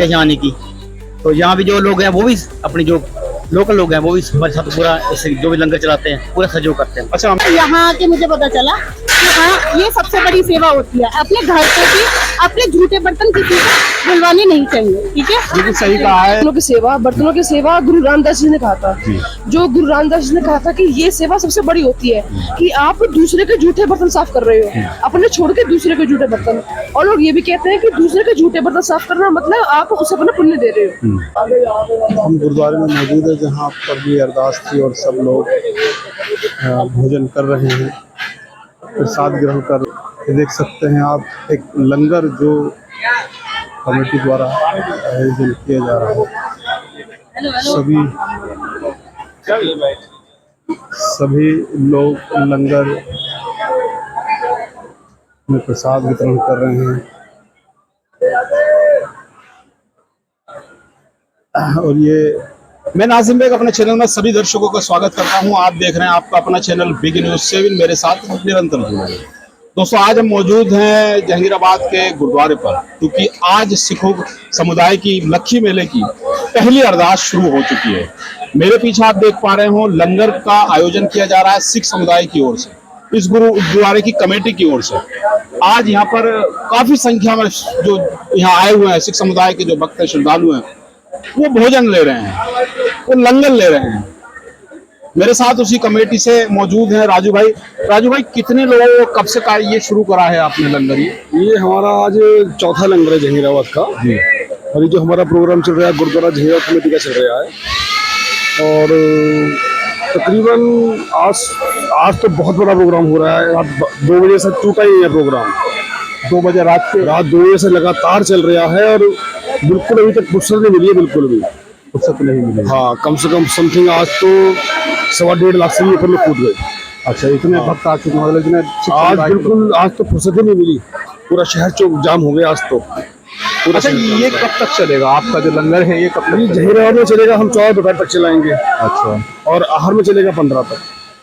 जाने की, तो यहाँ भी जो लोग हैं वो भी अपनी जो लोकल लोग हैं वो भी हमारे साथ पूरा जो भी लंगर चलाते हैं पूरा सहयोग करते हैं। अच्छा, यहाँ आके मुझे पता चला कि हाँ ये सबसे बड़ी सेवा होती है। अपने घर पे भी अपने झूठे बर्तन किसी को धुलवाने नहीं चाहिए, ठीक है। बिल्कुल सही कहा है। बर्तनों की सेवा गुरु रामदास जी ने कहा था, जो गुरु रामदास जी ने कहा था कि ये सेवा सबसे बड़ी होती है कि आप दूसरे के झूठे बर्तन साफ कर रहे हो, अपने छोड़ के दूसरे के झूठे बर्तन। और लोग ये भी कहते हैं कि दूसरे के झूठे बर्तन साफ करना मतलब आप उसे अपना पुण्य दे रहे हो। हम गुरुद्वारे में मौजूद है जहाँ पर भी अरदास थी और सब लोग भोजन कर रहे हैं, प्रसाद ग्रहण कर। देख सकते हैं आप एक लंगर जो कमेटी द्वारा आयोजन किया जा रहा है। सभी लोग लंगर में प्रसाद वितरण कर रहे हैं। और ये मैं नाजिम बेग अपने चैनल में सभी दर्शकों का स्वागत करता हूं। आप देख रहे हैं आपका अपना चैनल बिग न्यूज 7, मेरे साथ निरंतर जुड़े हैं। दोस्तों, आज हम मौजूद हैं जहांगीराबाद के गुरुद्वारे पर, क्योंकि आज सिखों समुदाय की लक्खी मेले की पहली अरदास शुरू हो चुकी है। मेरे पीछे आप देख पा रहे हो लंगर का आयोजन किया जा रहा है सिख समुदाय की ओर से, इस गुरुद्वारे की कमेटी की ओर से। आज यहाँ पर काफी संख्या में जो यहाँ आए हुए हैं सिख समुदाय के जो भक्त हैं, श्रद्धालु हैं, वो भोजन ले रहे हैं, वो लंगर ले रहे हैं। मेरे साथ उसी कमेटी से मौजूद हैं राजू भाई। राजू भाई, कितने लोगों को कब से ये शुरू करा है आपने लंगर? ये हमारा आज चौथा लंगर है जहांगीराबाद का जी। और ये जो हमारा प्रोग्राम चल रहा है गुरुद्वारा जहांगीराबाद कमेटी का चल रहा है। और तकरीबन आज तो बहुत बड़ा प्रोग्राम हो रहा है। रात 2 बजे से टूटा ही है प्रोग्राम। 2 बजे रात 2 बजे से लगातार चल रहा है और बिल्कुल अभी तक फुर्सत नहीं मिली है, बिल्कुल भी फुर्सत नहीं मिली। हाँ, कम से कम समथिंग आज तो 1.25 लाख से भी ऊपर लोग कूद गए। अच्छा, इतने भक्त आ चुके हैं इतने आज बिल्कुल आज तो फुर्सत ही नहीं मिली, पूरा शहर चौक जाम हो गया आज तो। अच्छा, ये कब तक चलेगा आपका जो लंगर है? ये कब तक? जहांगीराबाद में चलेगा, हम 14 दोपहर तक चलाएंगे। अच्छा, और आहर में चलेगा 15 तक।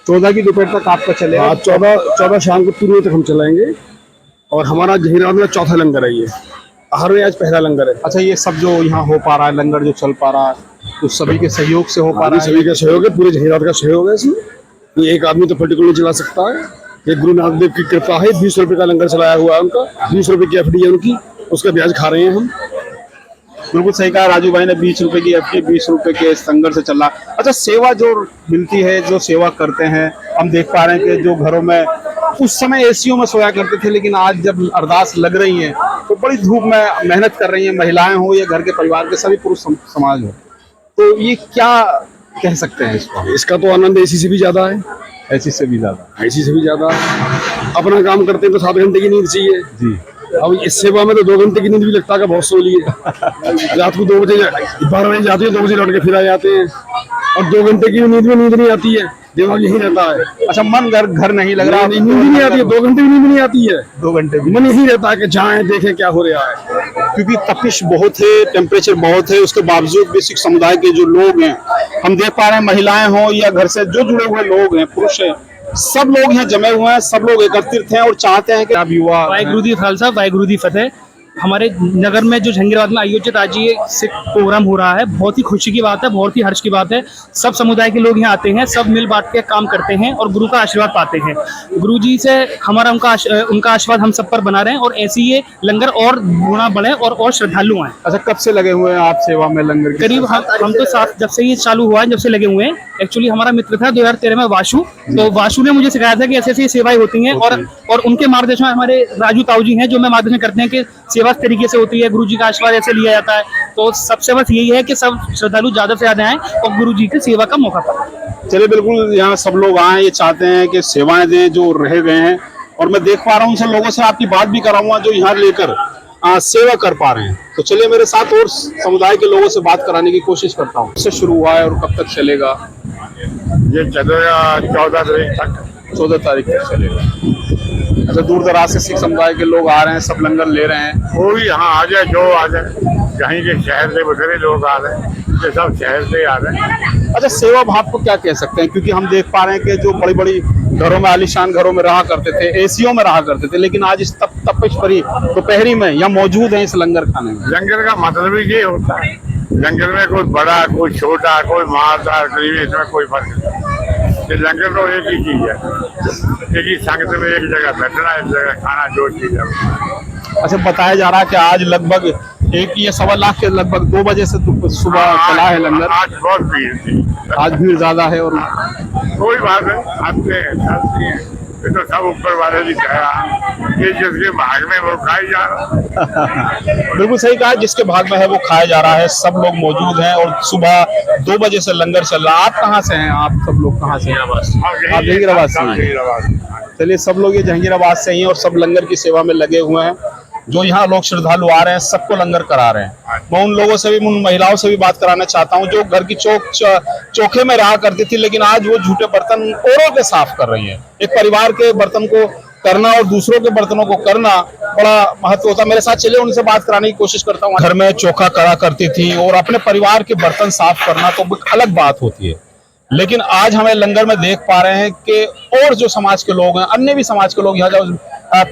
14 की दोपहर तक आपका चलेगा? हाँ, 14 शाम को 3 बजे तक हम चलाएंगे। और हमारा जहांगीराबाद में चौथा लंगर है, ये आहर में आज पहला लंगर है। अच्छा, ये सब जो यहाँ हो पा रहा है, लंगर जो चल पा रहा है, तो सभी के सहयोग से हो पा रहा है? सभी का सहयोग है, पूरे जहांगीराबाद का सहयोग है इसमें। ये एक आदमी तो पर्टिकुलर नहीं चला सकता है। ये गुरु नानक देव की कृपा है। 20 रुपए का लंगर चलाया हुआ है उनका, 20 रुपए की एफडी है उनकी, उसका ब्याज खा रहे हैं हम। बिल्कुल सही कहा राजू भाई ने, 20 रुपए की एफडी, 20 रुपए के संघर्ष से चल रहा। अच्छा, सेवा जो मिलती है, जो सेवा करते हैं, हम देख पा रहे हैं कि जो घरों में उस समय एसीओ में सोया करते थे, लेकिन आज जब अरदास लग रही है तो बड़ी धूप में मेहनत कर रही हैं, महिलाएं हो या घर के परिवार के सभी पुरुष समाज हो। तो ये क्या कह सकते हैं इसका तो आनंद एसी से भी ज्यादा है। एसी से भी ज्यादा? एसी से भी ज्यादा। अपना काम करते हैं तो 7 घंटे की नींद चाहिए जी। अब इस सेवा में तो 2 घंटे की नींद भी लगता है, बहुत सो लिए। रात को 2 बजे 12 बजे जाते हैं, 2 बजे लौट के फिर आ जाते हैं। और 2 घंटे की नींद में नींद नहीं आती है, दिमाग यही रहता है। अच्छा, मन घर नहीं लग रहा? नींद नहीं आती है, 2 घंटे भी नींद नहीं आती है। 2 घंटे भी मन यही रहता है कि जाएं देखें क्या हो रहा है। क्योंकि तपिश बहुत है, टेम्परेचर बहुत है, उसके बावजूद भी सिख समुदाय के जो लोग हैं, हम देख पा रहे हैं, महिलाएं हो या घर से जो जुड़े हुए लोग हैं, पुरुष हैं, सब लोग यहाँ जमे हुए हैं, सब लोग एकत्रित हैं और चाहते हैं कि आप युवा। वाहिगुरु दी खालसा, वाहिगुरु दी फतेह। हमारे नगर में जो जहांगीराबाद में आयोजित आज ये सिख प्रोग्राम हो रहा है, बहुत ही खुशी की बात है, बहुत ही हर्ष की बात है। सब समुदाय के लोग यहाँ आते हैं, सब मिल बांट के काम करते हैं और गुरु का आशीर्वाद पाते हैं। गुरु जी से हमारा उनका आशीर्वाद हम सब पर बना रहे हैं और ऐसे ये लंगर और गुणा बढ़े और श्रद्धालु आए। अच्छा, कब से लगे हुए हैं आप सेवा में लंगर? करीब हम तो जब से ये चालू हुआ है, जब से लगे हुए हैं। एक्चुअली हमारा मित्र था 2013 में वाशु, तो वाशु ने मुझे सिखाया था कि ऐसे ऐसी सेवाएं होती हैं। और उनके मार्गदर्शन में हमारे राजू ताऊ जी हैं जो मैं मार्गदर्शन करते हैं कि सेवा इस तरीके से होती है, गुरु जी का आशीर्वाद ऐसे लिया जाता है। तो सबसे बस यही है कि सब श्रद्धालु ज्यादा से ज्यादा आए और गुरु जी की सेवा का मौका पाए। चलिए, बिल्कुल यहाँ सब लोग आए, ये चाहते हैं कि सेवाएं दें जो रह गए हैं। और मैं देख पा रहा हूँ उन सब लोगों से आपकी बात भी कराऊंगा जो यहाँ लेकर सेवा कर पा रहे हैं। तो चलिए मेरे साथ और समुदाय के लोगों से बात कराने की कोशिश करता हूँ। इससे शुरू हुआ है और कब तक चलेगा? ये चलेगा 14 तारीख तक। 14 तारीख तक चलेगा। अच्छा, दूर दराज से सिख समुदाय के लोग आ रहे हैं, सब लंगर ले रहे हैं? वो भी यहाँ आ जाए, जो आ जाए, कहीं के शहर से बथेरे लोग आ रहे हैं, ये सब शहर से आ रहे हैं। अच्छा, सेवा भाव को क्या कह सकते हैं, क्योंकि हम देख पा रहे हैं कि जो बड़ी बड़ी घरों में, आलीशान घरों में रहा करते थे, एसीओ में रहा करते थे, लेकिन आज इस तपिश भरी दोपहरी में यहाँ मौजूद हैं इस लंगर खाने में। लंगर का मतलब ही ये होता है, लंगर में कोई बड़ा, कोई छोटा, कोई मालदार, गरीब, इसमें कोई फर्क नहीं। ये लंगर तो एक ही चीज है, एक ही संगत में एक जगह बैठना, एक जगह खाना, जो चीज है। अच्छा, बताया जा रहा है कि आज लगभग 1 या 1.25 लाख के लगभग 2 बजे से सुबह चला है लंगर। आज बहुत भीड़ थी, आज भीड़ ज्यादा है और कोई बात है, आते हैं, चलती हैं, ये तो सब ऊपर वाले ने कहा, ये जिसके भाग में वो खाई जा रहा। बिल्कुल सही कहा, जिसके भाग में है वो खाया जा रहा है। सब लोग मौजूद हैं और सुबह 2 बजे से लंगर चल रहा है। आप कहाँ से हैं? आप सब लोग कहाँ से हैं? आप जहांगीराबाद से हैं। चलिए, सब लोग ये जहांगीराबाद से ही हैं और सब लंगर की सेवा में लगे हुए हैं। जो यहाँ लोग श्रद्धालु आ रहे हैं, सबको लंगर करा रहे हैं। मैं उन लोगों से भी, उन महिलाओं से भी बात कराना चाहता हूँ जो घर की चौके में रहा करती थी, लेकिन आज वो झूठे बर्तन औरों के साफ कर रही है। एक परिवार के बर्तन को करना और दूसरों के बर्तनों को करना बड़ा महत्व होता है। मेरे साथ चलिए, उनसे बात कराने की कोशिश करता हूँ। घर में चोखा करा करती थी और अपने परिवार के बर्तन साफ करना तो अलग बात होती है, लेकिन आज हमें लंगर में देख पा रहे हैं कि और जो समाज के लोग हैं, अन्य भी समाज के लोग यहाँ जो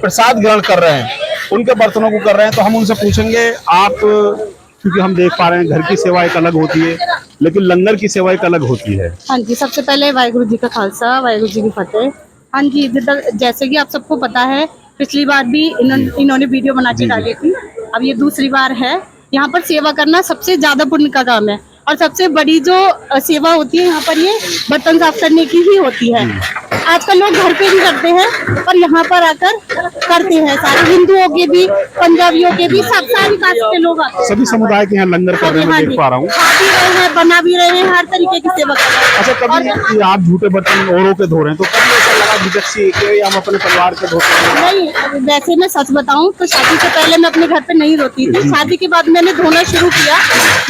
प्रसाद ग्रहण कर रहे हैं, उनके बर्तनों को कर रहे हैं। तो हम उनसे पूछेंगे, आप, क्योंकि हम देख पा रहे हैं घर की सेवा एक अलग होती है, लेकिन लंगर की सेवा एक अलग होती है। हाँ जी, सबसे पहले वाहिगुरु जी का खालसा, वाहिगुरु जी की फतेह। हाँ जी, जैसे कि आप सबको पता है, पिछली बार भी इन्होंने वीडियो बना के डाली थी, अब ये दूसरी बार है। यहाँ पर सेवा करना सबसे ज्यादा पुण्य का काम है और सबसे बड़ी जो सेवा होती है यहाँ पर, ये बर्तन साफ करने की ही होती है। आजकल लोग घर पे भी करते हैं, पर यहाँ पर आकर करते हैं। सारे हिंदुओं के भी, पंजाबियों के भी, सब सारी कास्ट के लोग आते हैं। सभी समुदाय के यहाँ लंगर कर रहे हैं, मैं देख पा रहा हूँ। खा भी रहे हैं, बना भी रहे हैं, हर तरीके की सेवा कर रहे हैं। अच्छा, कभी आप झूठे बर्तन औरों के धो रहे हैं तो कभी ऐसा लगा झिझक सी कि हम अपने परिवार के धोते हैं? नहीं, वैसे मैं सच बताऊं तो शादी से पहले मैं अपने घर पे नहीं धोती थी। शादी के बाद मैंने धोना शुरू किया,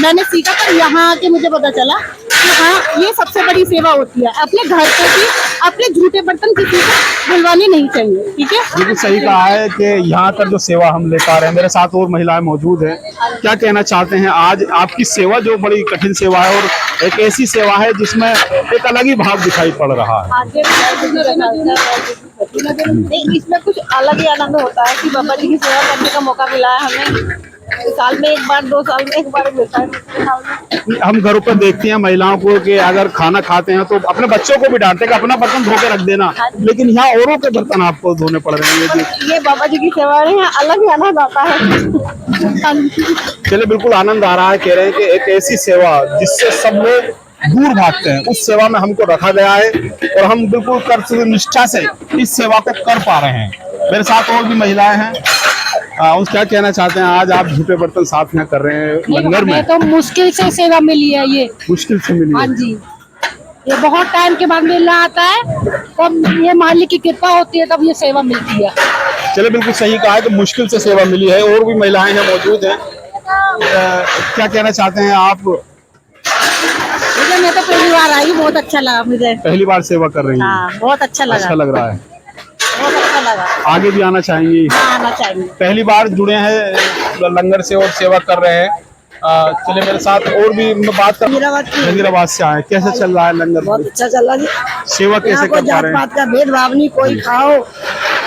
मैंने सीखा, पर यहाँ आके मुझे पता चला कि हाँ, ये सबसे बड़ी सेवा होती है। अपने घर पे भी अपने झूठे बर्तन किसी को धुलवाने नहीं चाहिए, ठीक है? बिल्कुल सही कहा है कि यहाँ पर जो सेवा हम ले पा रहे हैं, मेरे साथ और महिलाएं मौजूद हैं। क्या कहना चाहते हैं? आज आपकी सेवा जो बड़ी कठिन सेवा है और एक ऐसी सेवा है जिसमें एक अलग ही भाव दिखाई पड़ रहा है। नहीं, इसमें कुछ अलग ही आनंद होता है कि बाबा जी की सेवा करने का मौका मिला है हमें। साल में एक बार, 2 साल में एक बार मिलता है। हम घरों पर देखते हैं महिलाओं को कि अगर खाना खाते हैं तो अपने बच्चों को भी डांटते हैं कि अपना बर्तन धो के रख देना, लेकिन यहाँ औरों के बर्तन आपको धोने पड़ रहे हैं। ये बाबा जी की सेवा है, यहाँ अलग ही आनंद आता है। चलिए, बिल्कुल आनंद आ रहा है। कह रहे हैं कि एक ऐसी सेवा जिससे सब लोग दूर भागते हैं, उस सेवा में हमको रखा गया है और हम बिल्कुल कर्तव्य निष्ठा से इस सेवा को कर पा रहे हैं। मेरे साथ और भी महिलाएं हैं, उस क्या कहना चाहते हैं? आज आप झूठे बर्तन साफ यहाँ कर रहे हैं लंगर में। तो मुश्किल से सेवा मिली है, ये मुश्किल से मिली है। हाँ जी, ये बहुत टाइम के बाद मिलना आता है, तब ये मालिक की कृपा होती है, तब ये सेवा मिलती है। चलिए, बिल्कुल सही कहा है कि मुश्किल से सेवा मिली है। और भी महिलाएं हैं मौजूद हैं, क्या कहना चाहते हैं आप? मैं तो पहली बार आई, बहुत अच्छा लगा मुझे। पहली बार सेवा कर रही हैं? हाँ, बहुत अच्छा लगा। अच्छा लग रहा है। बहुत अच्छा लगा। आगे भी आना चाहेंगी? हाँ, आना चाहिए। पहली बार जुड़े हैं लंगर से और सेवा कर रहे हैं। चलिए, मेरे साथ और भी मैं बात कर। जहांगीराबाद से आए, कैसे चल रहा है लंगर? बहुत अच्छा चल रहा है जी। सेवा कैसे कर पा रहे हैं? जात पात का भेदभाव नहीं, कोई खाओ,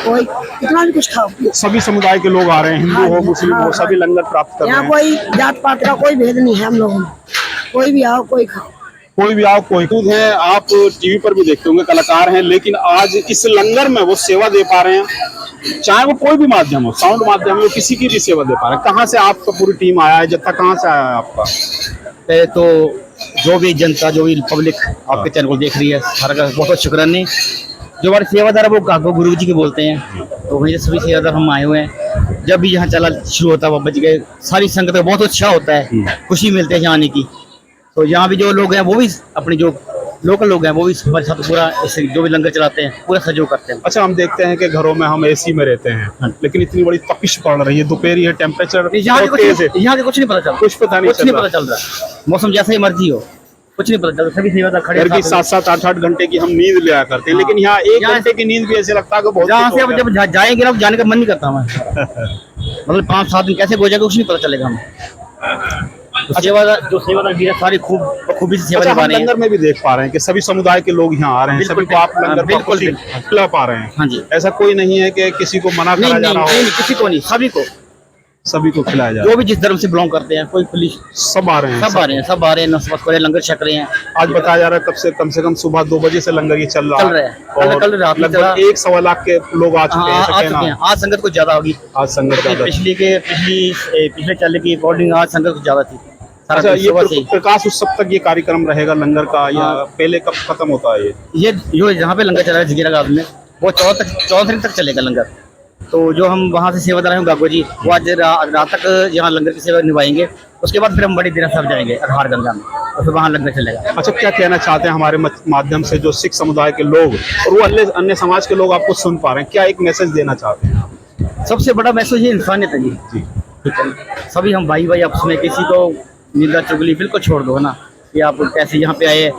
कोई कितना भी कुछ खाओ। सभी समुदाय के लोग आ रहे हैं, हिंदू हो, मुस्लिम हो, सभी लंगर प्राप्त कर रहे यहाँ हैं। कोई जात पात का कोई भेद नहीं है हम लोगों में। कोई भी आओ, कोई खाओ। कोई भी आओ, कोई खुद है। आप टीवी पर भी देखते होंगे, कलाकार हैं, लेकिन आज इस लंगर में वो सेवा दे पा रहे हैं। चाहे वो कोई भी माध्यम हो, साउंड माध्यम हो, किसी की भी सेवा दे पा रहे हैं। कहाँ से आपका पूरी टीम आया है? जत्था कहाँ से आया है आपका? तो जो भी जनता, जो भी पब्लिक आपके चैनल को देख रही है, सारा का बहुत बहुत शुक्राने। जो हमारे सेवादार है वो गुरु जी के बोलते हैं, तो वहीं से सभी सेवादार हम आए हुए हैं। जब भी यहाँ चला शुरू होता है बाबा जी के, सारी संगत का बहुत अच्छा होता है, खुशी मिलती है यहाँ आने की। तो यहाँ भी जो लोग हैं वो भी अपने जो लोकल लोग हैं वो भी हमारे साथ पूरा जो भी लंगर चलाते हैं पूरा सहयोग करते हैं। अच्छा, हम देखते हैं कि घरों में हम एसी में रहते हैं, लेकिन इतनी बड़ी तपिश पड़ रही है, दोपहरी है, टेम्परेचर यहाँ के कुछ नहीं पता चलता, कुछ पता नहीं चल रहा। मौसम जैसा ही मर्जी हो, कुछ नहीं पता चलता। सभी सेवादार खड़े घर की 7-7, 8-8 घंटे की हम नींद लिया करते हैं, लेकिन यहाँ 1 घंटे की नींद भी ऐसे लगता है कि बहुत। जहाँ से जब जाएंगे ना, जाने का मन नहीं करता हमें। मतलब 5-7 दिन कैसे हो जाएगा कुछ नहीं पता चलेगा हमें। तो सेवादार जो सेवादार भी है सारी खूबी से सेवा अच्छा, निभा हम रहे हैं। लंगर में भी देख पा रहे हैं कि सभी समुदाय के लोग यहाँ आ रहे हैं, सभी को आप लंगर बिल्कुल, खिला पा रहे हैं। हाँ जी। ऐसा कोई नहीं है कि किसी को मना नहीं करा नहीं जा रहा नहीं, हो, किसी को नहीं, सभी को खिलाया जा रहा जो भी जिस धर्म से बिलोंग करते हैं, कोई पुलिस है। सब आ रहे हैं, सब आ रहे हैं, सब आ रहे हैं, नमाज पढ़ रहे हैं, लंगर छक रहे हैं। आज बताया जा रहा है कम से कम सुबह 2 बजे से लंगर ये चल रहा है। और कल रात में लगभग 1-1.25 लाख के लोग आ चुके हैं, ऐसा आ कहना चुके है। हैं। आज संगत कुछ ज्यादा होगी, आज संगत ज्यादा है। पिछले चल की अकॉर्डिंग आज संगत कुछ ज्यादा थी। सारा अच्छा, दिन ये सुबह से ही। प्रकाश उत्सव तक ये कार्यक्रम रहेगा लंगर का, या पहले कब खत्म होता है ये जो जहाँ पे लंगर चल रहा है जगीरा घाट में, वो 14 तारीख तक चलेगा लंगर। तो जो हम वहाँ से सेवादार हैं गागो जी, वो आज रात तक यहाँ लंगर की सेवा निभाएंगे। उसके बाद फिर हम बड़ी देर साहब जाएंगे अघार गंगा में, और फिर वहाँ लंगर चलेगा। अच्छा, क्या कहना चाहते हैं हमारे माध्यम से जो सिख समुदाय के लोग और वो अन्य समाज के लोग आपको सुन पा रहे हैं, क्या एक मैसेज देना चाहते हैं? सबसे बड़ा मैसेज ये इंसानियत है जी। ठीक है, सभी हम भाई आपस में, किसी को निंदा चुगली बिल्कुल छोड़ दो, है ना, कि आप कैसे यहाँ पे आए।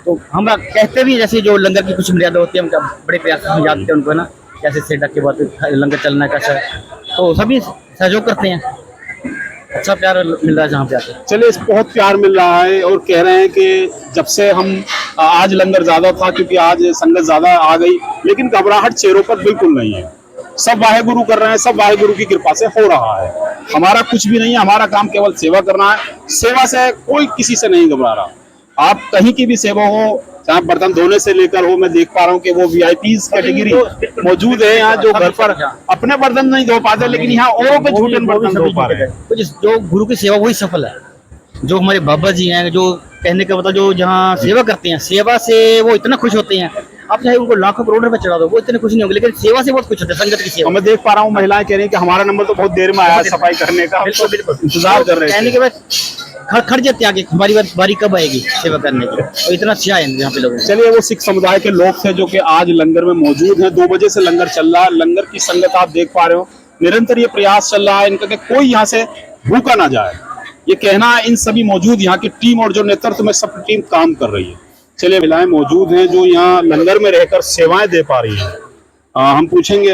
तो हम कहते भी जैसे जो लंगर की कुछ मर्यादा होती है, हम बड़े प्यार से समझाते हैं उनको, है ना, कैसे से डक के बाद लंगर चलना है कैसा है। तो सभी सहयोग करते हैं, अच्छा प्यार मिल रहा है जहाँ पे आके। चलिए, बहुत प्यार मिल रहा है और कह रहे हैं कि जब से हम आज लंगर ज्यादा था क्योंकि आज संगत ज्यादा आ गई, लेकिन घबराहट चेहरों पर बिल्कुल नहीं है। सब वाहेगुरु कर रहे हैं, सब वाहेगुरु की कृपा से हो रहा है। हमारा कुछ भी नहीं है, हमारा काम केवल सेवा करना है। सेवा से कोई किसी से नहीं घबरा रहा। आप कहीं की भी सेवा हो, चाहे बर्तन धोने से लेकर हो, मैं देख पा रहा हूँ कि वो वीआईपीज कैटेगरी मौजूद है यहाँ, जो घर पर अपने बर्तन नहीं धो पाते लेकिन यहाँ औरों के झूठे बर्तन धो पा रहे हैं। जो गुरु की सेवा वही सफल है। जो हमारे बाबा जी हैं, जो कहने का मतलब जो जहाँ सेवा करते हैं, सेवा से वो इतना खुश होते हैं। आप चाहे उनको लाखों करोड़ रुपए चढ़ा दो, वो इतने खुश नहीं होंगे, लेकिन सेवा से बहुत खुश होते हैं, संगत की सेवा। मैं देख पा रहा हूँ महिलाएं कह रही हैं कि हमारा नंबर तो बहुत देर में आया सफाई करने का, बिल्कुल इंतजार कर रहे कहने थे। के बाद खड़ जाते आगे, हमारी बारी कब आएगी सेवा करने की। तो इतना अच्छा है यहाँ पे लोग। चलिए, वो सिख समुदाय के लोग थे जो कि आज लंगर में मौजूद हैं। 2 बजे से लंगर चल रहा है। लंगर की संगत आप देख पा रहे हो, निरंतर ये प्रयास चल रहा है इनका कि कोई यहाँ से भूखा ना जाए। ये कहना है इन सभी मौजूद यहाँ की टीम और जो नेतृत्व में सब टीम काम कर रही है। चलिए, महिलाएं मौजूद हैं जो यहाँ लंगर में रहकर सेवाएं दे पा रही हैं। हम पूछेंगे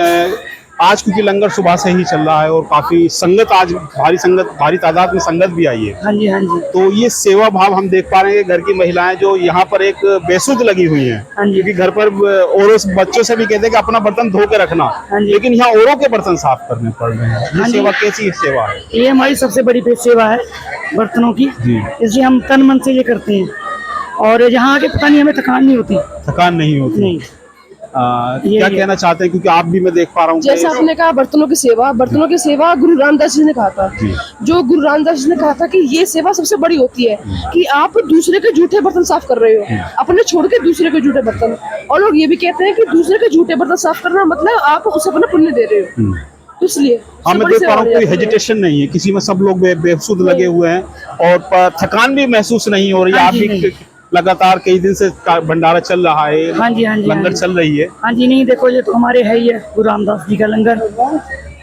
आज, क्योंकि लंगर सुबह से ही चल रहा है और काफी संगत, आज भारी तादाद में संगत भी आई है। हाँ जी, हाँ जी। तो ये सेवा भाव हम देख पा रहे हैं कि घर की महिलाएं जो यहाँ पर एक बेसुध लगी हुई हैं, हाँ जी। क्योंकि घर पर औरों बच्चों से भी कहते हैं कि अपना बर्तन धो के रखना, हाँ जी। लेकिन यहाँ औरों के बर्तन साफ करने पड़ रहे हैं। हाँ ये जी। सेवा कैसी सेवा है? ये हमारी सबसे बड़ी सेवा है बर्तनों की, इसलिए हम तन मन से ये करते हैं। और यहाँ आके पता नहीं हमें थकान नहीं होती। थकान नहीं होती। नहीं। क्या कहना चाहते हैं, क्योंकि आप भी, मैं देख पा रहा हूँ जैसे आपने कहा बर्तनों की सेवा गुरु रामदास जी ने कहा था। जो गुरु रामदास जी ने कहा था कि ये सेवा सबसे बड़ी होती है कि आप दूसरे के जूठे बर्तन साफ कर रहे हो, अपने छोड़ के दूसरे के जूठे बर्तन। और लोग ये भी कहते हैं कि दूसरे के जूठे बर्तन साफ करना मतलब आप उसे अपना पुण्य दे रहे हो। तो इसलिए मैं देख पा रहा हूँ कोई हेजिटेशन नहीं है किसी में, सब लोग बेसुध लगे हुए हैं और थकान भी महसूस नहीं हो रही है। आप भी लगातार कई दिन से भंडारा चल रहा है, हाँ जी, हाँ जी, लंगर चल रही है। हाँ जी, नहीं देखो ये तो हमारे है ही है गुरु रामदास जी का लंगर,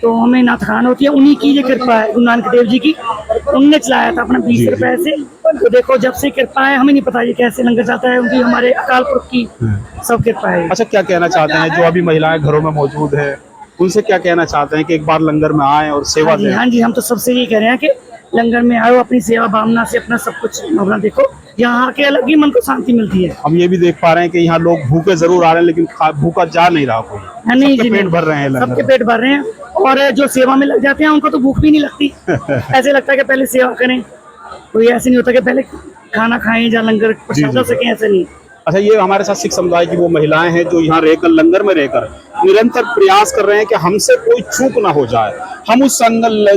तो हमें ना थकान होती है। उन्हीं की ये कृपा है, गुरु नानक देव जी की। उनने चलाया था अपना 20 रुपए से। तो देखो जब से कृपा है, हमें नहीं पता ये कैसे लंगर जाता है, उनकी हमारे अकाल पुरख की सब कृपा है। अच्छा, क्या कहना चाहते हैं जो अभी महिलाएं घरों में मौजूद है, उनसे क्या कहना चाहते हैं कि एक बार लंगर में आए और सेवा दें? हाँ जी, हम तो सबसे यही कह रहे हैं कि लंगर में आओ, अपनी सेवा भावना से अपना सब कुछ अपना देखो, यहाँ आके अलग ही मन को शांति मिलती है। हम ये भी देख पा रहे हैं कि यहाँ लोग भूखे जरूर आ रहे हैं लेकिन भूखा जा नहीं रहा कोई। नहीं सबके जी, पेट भर रहे हैं, सबके पेट भर रहे हैं। और जो सेवा में लग जाते हैं उनको तो भूख भी नहीं लगती। ऐसे लगता है कि पहले सेवा करें, कोई ऐसे नहीं होता कि पहले खाना खाएं या लंगर प्रसाद हो सके, ऐसे नहीं। अच्छा, ये हमारे साथ सिख समुदाय की वो महिलाएं हैं जो यहाँ रहकर लंगर में रहकर निरंतर प्रयास कर रहे हैं कि हमसे कोई चूक ना हो जाए। हम उस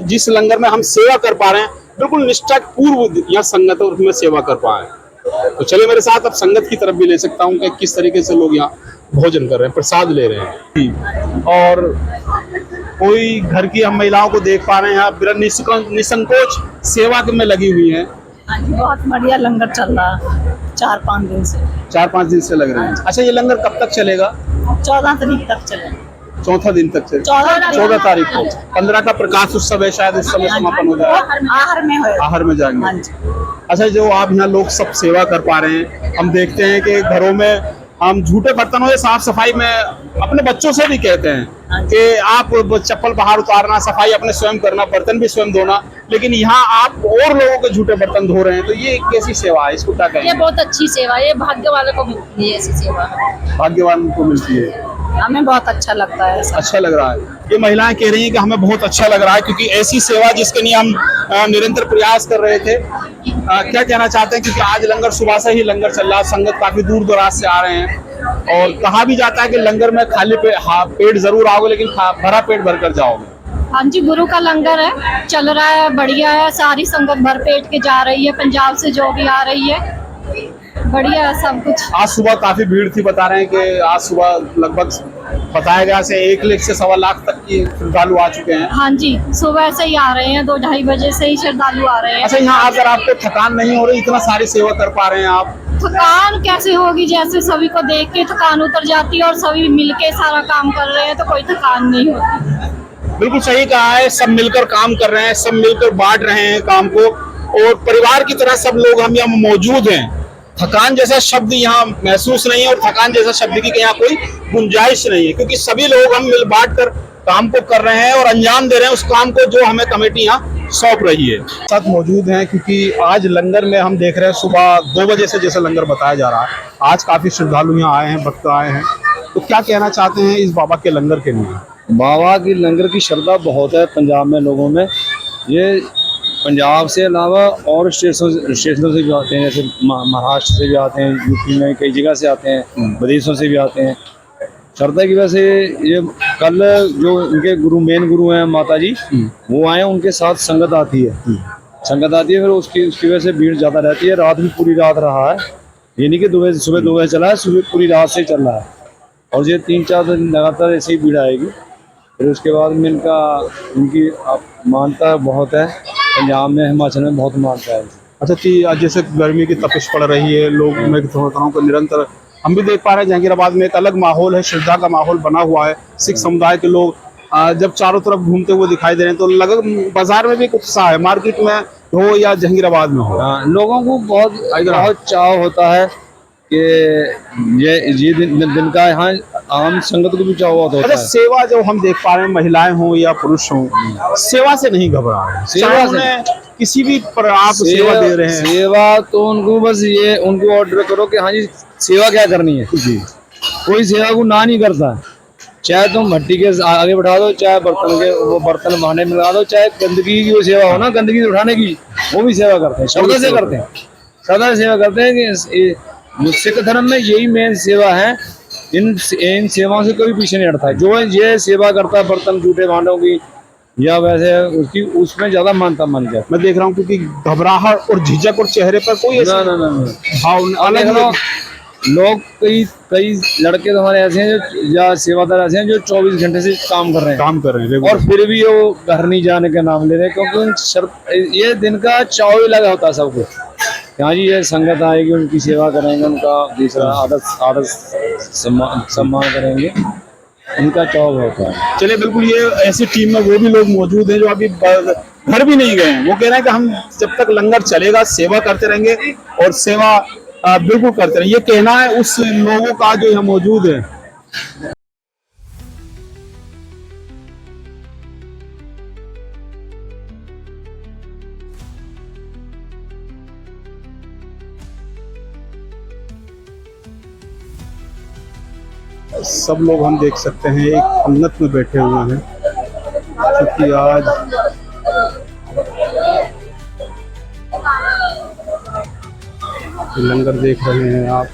जिस लंगर में हम सेवा कर पा रहे हैं, बिल्कुल निष्ठा पूर्व यहाँ संगत और में सेवा कर पाए। तो चलिए मेरे साथ अब संगत की तरफ भी ले सकता हूँ कि किस तरीके से लोग यहाँ भोजन कर रहे हैं, प्रसाद ले रहे हैं। और कोई घर की हम महिलाओं को देख पा रहे हैं यहाँ निसंकोच सेवा में लगी हुई है। बहुत बढ़िया लंगर चल रहा है 4-5 दिन से। 4-5 दिन से लग रहे हैं। अच्छा, ये लंगर कब तक चलेगा? 14 तारीख तक चलेगा। चौथा दिन तक चलेगा। 14 तारीख को 15 का प्रकाश उत्सव है, शायद उस समय समापन हो जाए, आहर में हो, आहर में जाएंगे। अच्छा, जो आप यहाँ लोग सब सेवा कर पा रहे हैं, हम देखते हैं कि घरों में हम झूठे बर्तनों से साफ सफाई में अपने बच्चों से भी कहते हैं कि आप चप्पल बाहर उतारना, सफाई अपने स्वयं करना, बर्तन भी स्वयं धोना, लेकिन यहाँ आप और लोगों के झूठे बर्तन धो रहे हैं, तो ये कैसी सेवा है, इसको क्या ये कहेंगे? बहुत अच्छी सेवा है, ये भाग्य वाले को मिलती है ऐसी सेवा। भाग्यवान को मिलती है। हमें बहुत अच्छा लगता है ऐसा। अच्छा लग रहा है। ये महिलाएं कह रही हैं कि हमें बहुत अच्छा लग रहा है, क्योंकि ऐसी सेवा जिसके लिए हम निरंतर प्रयास कर रहे थे। क्या कहना चाहते हैं, क्योंकि आज लंगर सुबह से ही लंगर चल रहा है, संगत काफी दूर दराज से आ रहे हैं, और कहा भी जाता है कि लंगर में खाली पेट जरूर आओगे, लेकिन भरा पेट भर कर जाओगे। हाँ जी, गुरु का लंगर है, चल रहा है, बढ़िया है, सारी संगत भर पेट के जा रही है, पंजाब से जो भी आ रही है, बढ़िया है सब कुछ। आज सुबह काफी भीड़ थी, बता रहे हैं कि आज सुबह लगभग बताया गया से 1 लाख से 1.25 लाख तक की श्रद्धालु आ चुके हैं। हाँ जी, सुबह से ही आ रहे हैं, 2-2:30 बजे से ही श्रद्धालु आ रहे हैं। अच्छा, यहाँ आकर आपको थकान नहीं हो रही? इतना सारी सेवा कर पा रहे हैं आप? थकान कैसे होगी, जैसे सभी को देख के थकान उतर जाती है, और सभी मिलके सारा काम कर रहे हैं तो कोई थकान नहीं होती। बिल्कुल सही कहा है, सब मिलकर काम कर रहे हैं, सब मिलकर बांट रहे हैं काम को, और परिवार की तरह सब लोग हम यहाँ मौजूद हैं। थकान जैसा शब्द यहाँ महसूस नहीं है, और थकान जैसा शब्द की यहाँ कोई गुंजाइश नहीं है, क्योंकि सभी लोग हम मिल बांट कर काम को कर रहे हैं और अंजाम दे रहे हैं उस काम को जो हमें कमेटी यहाँ सौंप रही है। साथ मौजूद हैं, क्योंकि आज लंगर में हम देख रहे हैं सुबह 2 बजे से जैसे लंगर बताया जा रहा है, आज काफी श्रद्धालु यहाँ आए हैं, भक्त आए हैं, तो क्या कहना चाहते हैं इस बाबा के लंगर के लिए? बाबा की लंगर की श्रद्धा बहुत है पंजाब में लोगों में। ये पंजाब से अलावा और स्टेशनों से भी आते हैं, जैसे महाराष्ट्र से भी आते हैं, यूपी में कई जगह से आते हैं, विदेशों से भी आते हैं। श्रद्धा की वजह से ये कल जो इनके मेन गुरु हैं माता जी, वो आए, उनके साथ संगत आती है, फिर उसकी वजह से भीड़ ज़्यादा रहती है। रात भी पूरी रात रहा है, ये नहीं कि सुबह 2 बजे चला है, सुबह पूरी रात से चल रहा है, और ये 3-4 दिन लगातार ऐसे ही भीड़ आएगी। फिर उसके बाद में इनकी मानता बहुत है, पंजाब में, हिमाचल में बहुत मानता है। अच्छा कि जैसे गर्मी की तपिश पड़ रही है, लोग, मैं समझता हूँ कि निरंतर हम भी देख पा रहे हैं जहांगीराबाद में एक अलग माहौल है, श्रद्धा का माहौल बना हुआ है। सिख समुदाय के लोग जब चारों तरफ घूमते हुए दिखाई दे रहे हैं, तो लगभग बाजार में भी एक उत्साह है, मार्केट में हो या जहांगीराबाद में हो। लोगों को बहुत चाव होता है कि ये दिन का यहाँ आम संगत को भी चाव होता अच्छा, है। सेवा जो हम देख पा रहे हैं, महिलाएं हों या पुरुष हों, सेवा से नहीं घबरा रहे हैं, सेवा से किसी भी पर आप सेवा दे रहे हैं। सेवा तो उनको बस ये उनको ऑर्डर करो कि हाँ जी सेवा क्या करनी है जी, कोई सेवा को ना नहीं करता, चाहे तुम भट्टी के आगे बैठा दो, चाहे बर्तन भाने में लगा दो, चाहे गंदगी की वो सेवा हो ना, गंदगी उठाने की, वो भी सेवा करते हैं, श्रद्धा से करते हैं, श्रद्धा से सेवा करते हैं कि सिख धर्म में यही मेन सेवा है। इन सेवाओं से कोई पीछे नहीं हटता है। जो ये सेवा करता है बर्तन जूठे भांडों की या वैसे उसकी, उसमें ज्यादा मानता मान गया। मैं देख रहा हूँ क्योंकि घबराहट और झिझक और चेहरे पर कोई ना भाव अलग लोग कई लड़के तो हमारे ऐसे हैं जो या सेवादार ऐसे हैं जो 24 घंटे से काम कर रहे हैं और फिर भी वो घर नहीं जाने का नाम ले रहे हैं, क्योंकि ये दिन का चाव ही लगा होता है सबको। हाँ जी, ये संगत आएगी, उनकी सेवा करेंगे, उनका दूसरा आदर सम्मान करेंगे, उनका चाव होता है। चलिए, बिल्कुल ये ऐसी टीम में वो भी लोग मौजूद हैं जो अभी घर भी नहीं गए हैं। वो कह रहे हैं कि हम जब तक लंगर चलेगा सेवा करते रहेंगे और सेवा बिल्कुल करते रहेंगे। ये कहना है उस लोगों का जो यहाँ मौजूद है। सब लोग हम देख सकते हैं एक पंगत में बैठे हुए हैं, क्योंकि आज लंगर देख रहे हैं आप।